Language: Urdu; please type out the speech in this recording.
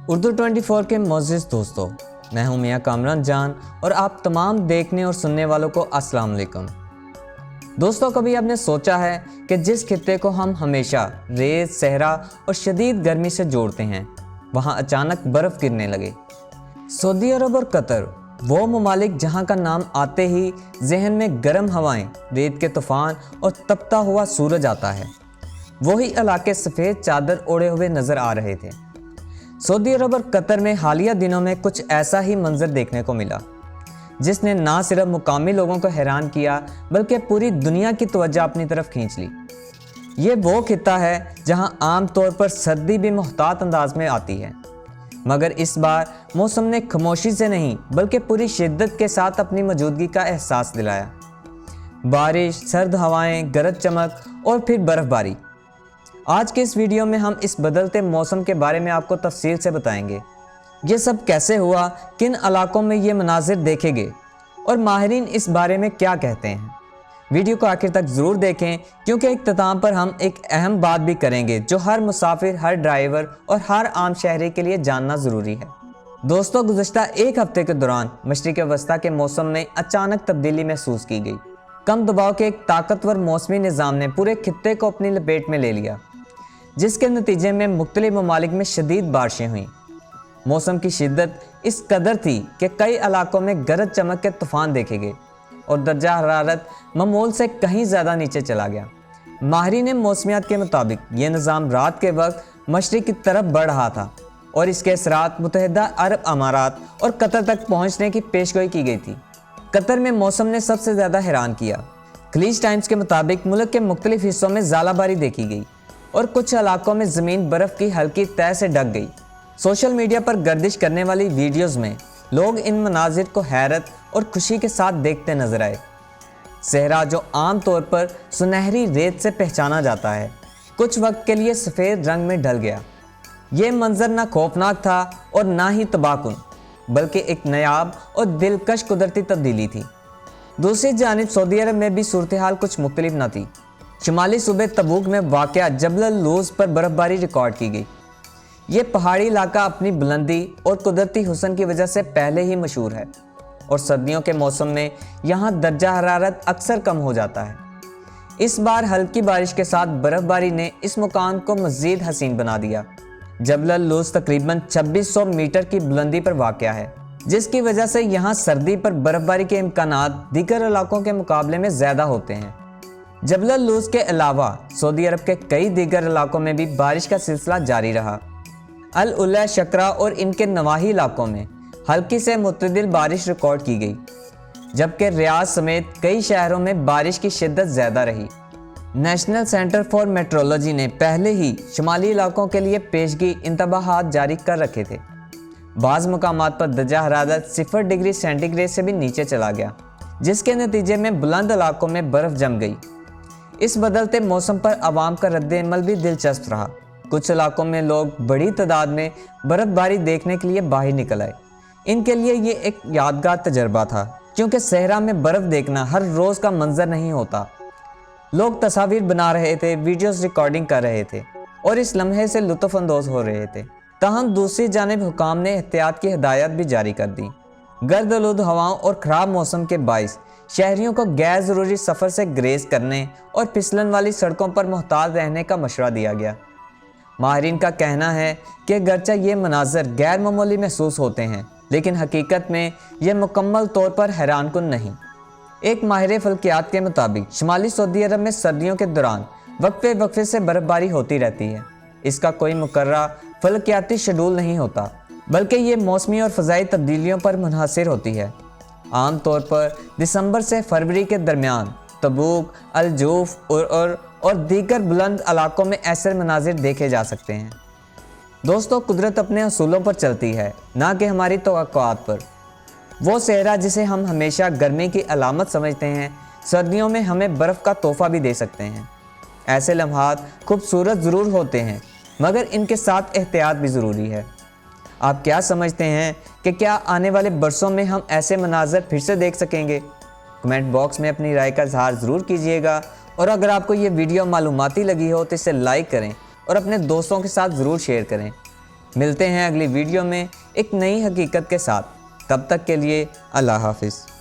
اردو 24 کے معزز دوستوں، میں ہوں میاں کامران جان اور آپ تمام دیکھنے اور سننے والوں کو السلام علیکم۔ دوستوں، کبھی آپ نے سوچا ہے کہ جس خطے کو ہم ہمیشہ ریت، صحرا اور شدید گرمی سے جوڑتے ہیں، وہاں اچانک برف گرنے لگے۔ سعودی عرب اور قطر، وہ ممالک جہاں کا نام آتے ہی ذہن میں گرم ہوائیں، ریت کے طوفان اور تپتا ہوا سورج آتا ہے، وہی علاقے سفید چادر اوڑھے ہوئے نظر آ رہے تھے۔ سعودی عرب اور قطر میں حالیہ دنوں میں کچھ ایسا ہی منظر دیکھنے کو ملا، جس نے نہ صرف مقامی لوگوں کو حیران کیا بلکہ پوری دنیا کی توجہ اپنی طرف کھینچ لی۔ یہ وہ خطہ ہے جہاں عام طور پر سردی بھی محتاط انداز میں آتی ہے، مگر اس بار موسم نے خاموشی سے نہیں بلکہ پوری شدت کے ساتھ اپنی موجودگی کا احساس دلایا۔ بارش، سرد ہوائیں، گرج چمک اور پھر برف باری۔ آج کے اس ویڈیو میں ہم اس بدلتے موسم کے بارے میں آپ کو تفصیل سے بتائیں گے۔ یہ سب کیسے ہوا، کن علاقوں میں یہ مناظر دیکھے گئے اور ماہرین اس بارے میں کیا کہتے ہیں۔ ویڈیو کو آخر تک ضرور دیکھیں، کیونکہ اختتام پر ہم ایک اہم بات بھی کریں گے جو ہر مسافر، ہر ڈرائیور اور ہر عام شہری کے لیے جاننا ضروری ہے۔ دوستوں، گزشتہ ایک ہفتے کے دوران مشرق وسطیٰ کے موسم میں اچانک تبدیلی محسوس کی گئی۔ کم دباؤ کے ایک طاقتور موسمی نظام نے پورے خطے کو اپنی لپیٹ میں لے لیا، جس کے نتیجے میں مختلف ممالک میں شدید بارشیں ہوئیں۔ موسم کی شدت اس قدر تھی کہ کئی علاقوں میں گرج چمک کے طوفان دیکھے گئے اور درجہ حرارت معمول سے کہیں زیادہ نیچے چلا گیا۔ ماہرین موسمیات کے مطابق یہ نظام رات کے وقت مشرق کی طرف بڑھ رہا تھا اور اس کے اثرات متحدہ عرب امارات اور قطر تک پہنچنے کی پیشگوئی کی گئی تھی۔ قطر میں موسم نے سب سے زیادہ حیران کیا۔ خلیج ٹائمز کے مطابق ملک کے مختلف حصوں میں ژالہ باری دیکھی گئی اور کچھ علاقوں میں زمین برف کی ہلکی تہہ سے ڈھک گئی۔ سوشل میڈیا پر گردش کرنے والی ویڈیوز میں لوگ ان مناظر کو حیرت اور خوشی کے ساتھ دیکھتے نظر آئے۔ صحرا، جو عام طور پر سنہری ریت سے پہچانا جاتا ہے، کچھ وقت کے لیے سفید رنگ میں ڈھل گیا۔ یہ منظر نہ خوفناک تھا اور نہ ہی تباہ کن، بلکہ ایک نایاب اور دلکش قدرتی تبدیلی تھی۔ دوسری جانب سعودی عرب میں بھی صورتحال کچھ مختلف نہ تھی۔ شمالی صوبے تبوک میں واقع جبل اللوز پر برف باری ریکارڈ کی گئی۔ یہ پہاڑی علاقہ اپنی بلندی اور قدرتی حسن کی وجہ سے پہلے ہی مشہور ہے، اور سردیوں کے موسم میں یہاں درجہ حرارت اکثر کم ہو جاتا ہے۔ اس بار ہلکی بارش کے ساتھ برف باری نے اس مکان کو مزید حسین بنا دیا۔ جبل اللوز تقریباً 2600 میٹر کی بلندی پر واقع ہے، جس کی وجہ سے یہاں سردی پر برف باری کے امکانات دیگر علاقوں کے مقابلے میں زیادہ ہوتے ہیں۔ جبل اللوز کے علاوہ سعودی عرب کے کئی دیگر علاقوں میں بھی بارش کا سلسلہ جاری رہا۔ العلا، شکرا اور ان کے نواحی علاقوں میں ہلکی سے معتدل بارش ریکارڈ کی گئی، جبکہ ریاض سمیت کئی شہروں میں بارش کی شدت زیادہ رہی۔ نیشنل سینٹر فار میٹرولوجی نے پہلے ہی شمالی علاقوں کے لیے پیشگی انتباہات جاری کر رکھے تھے۔ بعض مقامات پر درجہ حرارت 0 ڈگری سینٹی گریڈ سے بھی نیچے چلا گیا، جس کے نتیجے میں بلند علاقوں میں برف جم گئی۔ اس بدلتے موسم پر عوام کا رد عمل بھی دلچسپ رہا۔ کچھ علاقوں میں لوگ بڑی تعداد میں برف باری دیکھنے کے لیے باہر نکل آئے۔ ان کے لیے یہ ایک یادگار تجربہ تھا، کیونکہ صحرا میں برف دیکھنا ہر روز کا منظر نہیں ہوتا۔ لوگ تصاویر بنا رہے تھے، ویڈیوز ریکارڈنگ کر رہے تھے اور اس لمحے سے لطف اندوز ہو رہے تھے۔ تاہم دوسری جانب حکام نے احتیاط کی ہدایات بھی جاری کر دی۔ گرد آلود ہواؤں اور خراب موسم کے باعث شہریوں کو غیر ضروری سفر سے گریز کرنے اور پھسلن والی سڑکوں پر محتاط رہنے کا مشورہ دیا گیا۔ ماہرین کا کہنا ہے کہ گرچہ یہ مناظر غیر معمولی محسوس ہوتے ہیں، لیکن حقیقت میں یہ مکمل طور پر حیران کن نہیں۔ ایک ماہر فلکیات کے مطابق شمالی سعودی عرب میں سردیوں کے دوران وقفے سے برف باری ہوتی رہتی ہے۔ اس کا کوئی مقررہ فلکیاتی شیڈول نہیں ہوتا، بلکہ یہ موسمی اور فضائی تبدیلیوں پر منحصر ہوتی ہے۔ عام طور پر دسمبر سے فروری کے درمیان تبوک، الجوف اور دیگر بلند علاقوں میں ایسے مناظر دیکھے جا سکتے ہیں۔ دوستوں، قدرت اپنے اصولوں پر چلتی ہے، نہ کہ ہماری توقعات پر۔ وہ صحرا جسے ہم ہمیشہ گرمی کی علامت سمجھتے ہیں، سردیوں میں ہمیں برف کا تحفہ بھی دے سکتے ہیں۔ ایسے لمحات خوبصورت ضرور ہوتے ہیں، مگر ان کے ساتھ احتیاط بھی ضروری ہے۔ آپ کیا سمجھتے ہیں کہ کیا آنے والے برسوں میں ہم ایسے مناظر پھر سے دیکھ سکیں گے؟ کمنٹ باکس میں اپنی رائے کا اظہار ضرور کیجیے گا، اور اگر آپ کو یہ ویڈیو معلوماتی لگی ہو تو اسے لائک کریں اور اپنے دوستوں کے ساتھ ضرور شیئر کریں۔ ملتے ہیں اگلی ویڈیو میں ایک نئی حقیقت کے ساتھ، تب تک کے لیے اللہ حافظ۔